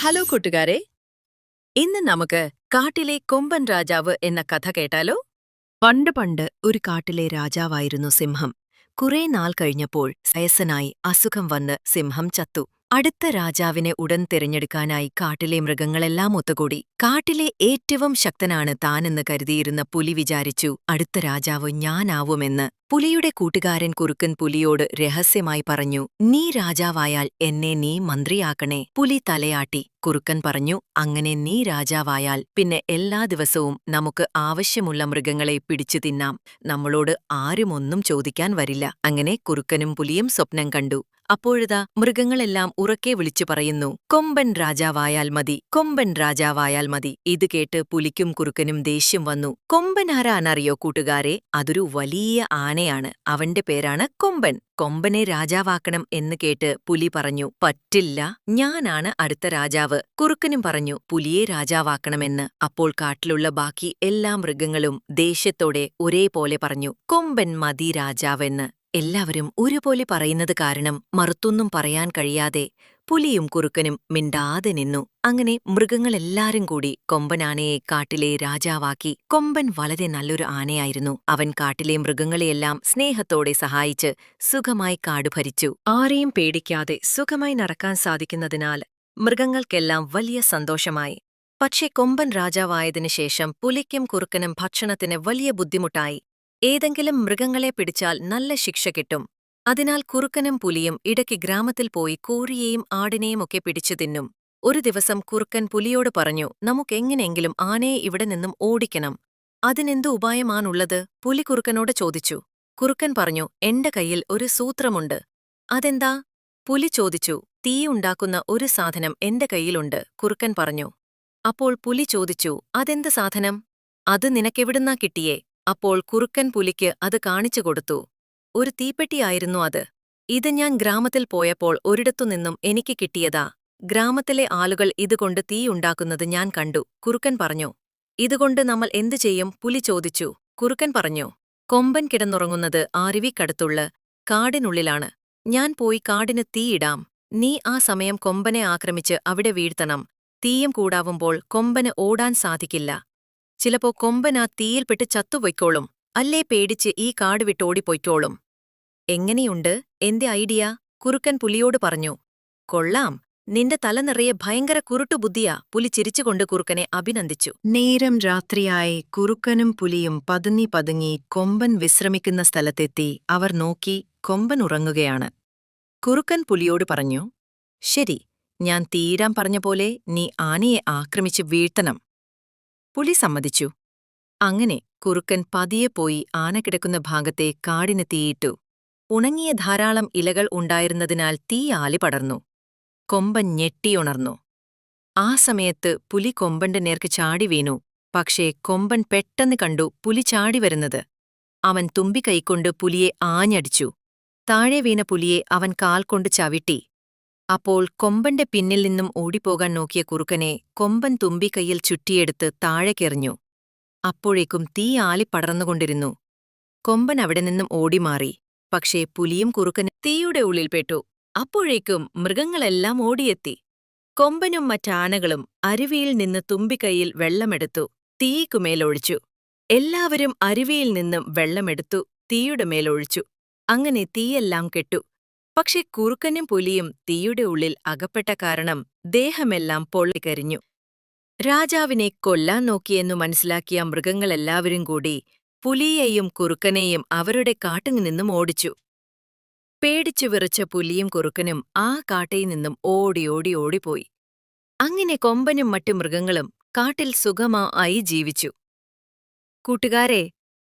Hello കൂട്ടുകാരെ, ഇന്ന് നമുക്ക് കാട്ടിലെ കൊമ്പൻ രാജാവ് എന്ന കഥ കേട്ടാലോ? പണ്ട് പണ്ട് ഒരു കാട്ടിലെ രാജാവായിരുന്നു സിംഹം. കുറേ നാൾ കഴിഞ്ഞപ്പോൾ വയസ്സനായി അസുഖം വന്ന് സിംഹം ചത്തു. അടുത്ത രാജാവിനെ ഉടൻ തിരഞ്ഞെടുക്കാനായി കാട്ടിലെ മൃഗങ്ങളെല്ലാം ഒത്തുകൂടി. കാട്ടിലെ ഏറ്റവും ശക്തനാണ് താനെന്ന് കരുതിയിരുന്ന പുലി വിചാരിച്ചു, അടുത്ത രാജാവ് ഞാനാവുമെന്ന്. പുലിയുടെ കൂട്ടുകാരൻ കുറുക്കൻ പുലിയോട് രഹസ്യമായി പറഞ്ഞു, നീ രാജാവായാൽ എന്നെ നീ മന്ത്രിയാക്കണേ. പുലി തലയാട്ടി. കുറുക്കൻ പറഞ്ഞു, അങ്ങനെ നീ രാജാവായാൽ പിന്നെ എല്ലാ ദിവസവും നമുക്ക് ആവശ്യമുള്ള മൃഗങ്ങളെ പിടിച്ചു തിന്നാം. നമ്മളോട് ആരും ഒന്നും ചോദിക്കാൻ വരില്ല. അങ്ങനെ കുറുക്കനും പുലിയും സ്വപ്നം കണ്ടു. അപ്പോഴതാ മൃഗങ്ങളെല്ലാം ഉറക്കെ വിളിച്ചു പറയുന്നു, കൊമ്പൻ രാജാവായാൽ മതി, കൊമ്പൻ രാജാവായാൽ മതി. ഇത് കേട്ട് പുലിക്കും കുറുക്കനും ദേഷ്യം വന്നു. കൊമ്പൻ ആരാന്നറിയോ കൂട്ടുകാരെ? അതൊരു വലിയ ആനയാണ്. അവന്റെ പേരാണ് കൊമ്പൻ. കൊമ്പനെ രാജാവാക്കണം എന്ന് കേട്ട് പുലി പറഞ്ഞു, പറ്റില്ല, ഞാനാണ് അടുത്ത രാജാവ്. കുറുക്കനും പറഞ്ഞു, പുലിയെ രാജാവാക്കണമെന്ന്. അപ്പോൾ കാട്ടിലുള്ള ബാക്കി എല്ലാ മൃഗങ്ങളും ദേഷ്യത്തോടെ ഒരേപോലെ പറഞ്ഞു, കൊമ്പൻ മതി രാജാവെന്ന്. എല്ലാവരും ഒരുപോലെ പറയുന്നത് കാരണം മറുത്തൊന്നും പറയാൻ കഴിയാതെ പുലിയും കുറുക്കനും മിണ്ടാതെ നിന്നു. അങ്ങനെ മൃഗങ്ങളെല്ലാരും കൂടി കൊമ്പനാനയെ കാട്ടിലെ രാജാവാക്കി. കൊമ്പൻ വളരെ നല്ലൊരു ആനയായിരുന്നു. അവൻ കാട്ടിലെ മൃഗങ്ങളെയെല്ലാം സ്നേഹത്തോടെ സഹായിച്ച് സുഖമായി കാട് ഭരിച്ചു. ആരെയും പേടിക്കാതെ സുഖമായി നടക്കാൻ സാധിക്കുന്നതിനാൽ മൃഗങ്ങൾക്കെല്ലാം വലിയ സന്തോഷമായി. പക്ഷേ കൊമ്പൻ രാജാവായതിനു ശേഷം പുലിക്കും കുറുക്കനും ഭക്ഷണത്തിന് വലിയ ബുദ്ധിമുട്ടായി. ഏതെങ്കിലും മൃഗങ്ങളെ പിടിച്ചാൽ നല്ല ശിക്ഷ കിട്ടും. അതിനാൽ കുറുക്കനും പുലിയും ഇടയ്ക്ക് ഗ്രാമത്തിൽ പോയി കോഴിയെയും ആടിനെയും ഒക്കെ പിടിച്ചു തിന്നും. ഒരു ദിവസം കുറുക്കൻ പുലിയോട് പറഞ്ഞു, നമുക്കെങ്ങനെയെങ്കിലും ആനയെ ഇവിടെ നിന്നും ഓടിക്കണം. അതിനെന്തു ഉപായമാണുള്ളത്? പുലി കുറുക്കനോട് ചോദിച്ചു. കുറുക്കൻ പറഞ്ഞു, എന്റെ കയ്യിൽ ഒരു സൂത്രമുണ്ട്. അതെന്താ? പുലി ചോദിച്ചു. തീയുണ്ടാക്കുന്ന ഒരു സാധനം എന്റെ കയ്യിലുണ്ട്, കുറുക്കൻ പറഞ്ഞു. അപ്പോൾ പുലി ചോദിച്ചു, അതെന്ത് സാധനം? അത് നിനക്കെവിടുന്നാ കിട്ടിയേ? അപ്പോൾ കുറുക്കൻ പുലിക്ക് അത് കാണിച്ചു കൊടുത്തു. ഒരു തീപ്പെട്ടിയായിരുന്നു അത്. ഇത് ഞാൻ ഗ്രാമത്തിൽ പോയപ്പോൾ ഒരിടത്തുനിന്നും എനിക്ക് കിട്ടിയതാ. ഗ്രാമത്തിലെ ആളുകൾ ഇതുകൊണ്ട് തീയുണ്ടാക്കുന്നത് ഞാൻ കണ്ടു, കുറുക്കൻ പറഞ്ഞു. ഇതുകൊണ്ട് നമ്മൾ എന്തു ചെയ്യും? പുലി ചോദിച്ചു. കുറുക്കൻ പറഞ്ഞു, കൊമ്പൻ കിടന്നുറങ്ങുന്നത് അരുവിക്കടുത്തുള്ള കാടിനുള്ളിലാണ്. ഞാൻ പോയി കാടിന് തീയിടാം. നീ ആ സമയം കൊമ്പനെ ആക്രമിച്ച് അവിടെ വീഴ്ത്തണം. തീയും കൂടാവുമ്പോൾ കൊമ്പന് ഓടാൻ സാധിക്കില്ല. ചിലപ്പോ കൊമ്പൻ ആ തീയിൽപ്പെട്ട് ചത്തുപൊയ്ക്കോളും. അല്ലേ പേടിച്ച് ഈ കാട് വിട്ടോടിപ്പൊയ്ക്കോളും. എങ്ങനെയുണ്ട് എന്റെ ഐഡിയ? കുറുക്കൻ പുലിയോട് പറഞ്ഞു. കൊള്ളാം, നിന്റെ തല നിറയെ ഭയങ്കര കുരുട്ടുബുദ്ധിയാ. പുലി ചിരിച്ചുകൊണ്ട് കുറുക്കനെ അഭിനന്ദിച്ചു. നേരം രാത്രിയായി. കുറുക്കനും പുലിയും പതുങ്ങി പതുങ്ങി കൊമ്പൻ വിശ്രമിക്കുന്ന സ്ഥലത്തെത്തി. അവർ നോക്കി, കൊമ്പൻ ഉറങ്ങുകയാണ്. കുറുക്കൻ പുലിയോട് പറഞ്ഞു, ശരി, ഞാൻ തീരാൻ പറഞ്ഞ പോലെ നീ ആനയെ ആക്രമിച്ച് വീഴ്ത്തണം. പുലി സമ്മതിച്ചു. അങ്ങനെ കുറുക്കൻ പതിയെ പോയി ആന കിടക്കുന്ന ഭാഗത്തെ കാടിന് തീയിട്ടു. ഉണങ്ങിയ ധാരാളം ഇലകൾ ഉണ്ടായിരുന്നതിനാൽ തീ ആലിപടർന്നു. കൊമ്പൻ ഞെട്ടിയുണർന്നു. ആ സമയത്ത് പുലി കൊമ്പന്റെ നേർക്ക് ചാടി വീണു. പക്ഷേ കൊമ്പൻ പെട്ടെന്ന് കണ്ടു പുലി ചാടി വരുന്നത്. അവൻ തുമ്പിക്കൈകൊണ്ട് പുലിയെ ആഞ്ഞടിച്ചു. താഴെ വീണ പുലിയെ അവൻ കാൽ കൊണ്ട് ചവിട്ടി. അപ്പോൾ കൊമ്പന്റെ പിന്നിൽ നിന്നും ഓടിപ്പോകാൻ നോക്കിയ കുറുക്കനെ കൊമ്പൻ തുമ്പിക്കൈയിൽ ചുറ്റിയെടുത്ത് താഴേക്കെറിഞ്ഞു. അപ്പോഴേക്കും തീ ആലിപ്പടർന്നുകൊണ്ടിരുന്നു. കൊമ്പൻ അവിടെ നിന്നും ഓടിമാറി. പക്ഷേ പുലിയും കുറുക്കനും തീയുടെ ഉള്ളിൽപ്പെട്ടു. അപ്പോഴേക്കും മൃഗങ്ങളെല്ലാം ഓടിയെത്തി. കൊമ്പനും മറ്റാനകളും അരുവിയിൽ നിന്ന് തുമ്പിക്കൈയിൽ വെള്ളമെടുത്തു തീയ്ക്കുമേലൊഴിച്ചു. എല്ലാവരും അരുവിയിൽ നിന്നും വെള്ളമെടുത്തു തീയുടെ മേലൊഴിച്ചു. അങ്ങനെ തീയെല്ലാം കെട്ടു. പക്ഷെ കുറുക്കനും പുലിയും തീയുടെ ഉള്ളിൽ അകപ്പെട്ട കാരണം ദേഹമെല്ലാം പൊള്ളിക്കരിഞ്ഞു. രാജാവിനെ കൊല്ലാൻ നോക്കിയെന്നു മനസ്സിലാക്കിയ മൃഗങ്ങളെല്ലാവരും കൂടി പുലിയെയും കുറുക്കനെയും അവരുടെ കാട്ടിൽ നിന്നും ഓടിച്ചു. പേടിച്ചു വിറച്ച പുലിയും കുറുക്കനും ആ കാട്ടിൽ നിന്നും ഓടിപ്പോയി. അങ്ങനെ കൊമ്പനും മറ്റു മൃഗങ്ങളും കാട്ടിൽ സുഖമായി ജീവിച്ചു. കൂട്ടുകാരെ,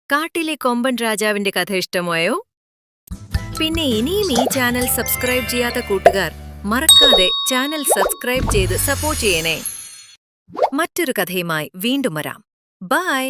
കാട്ടിലെ കൊമ്പൻ രാജാവിന്റെ കഥ ഇഷ്ടമായോ? പിന്നെ ഇനിയും ഈ ചാനൽ സബ്സ്ക്രൈബ് ചെയ്യാത്ത കൂട്ടുകാർ മറക്കാതെ ചാനൽ സബ്സ്ക്രൈബ് ചെയ്ത് സപ്പോർട്ട് ചെയ്യണേ. മറ്റൊരു കഥയുമായി വീണ്ടും വരാം. ബൈ.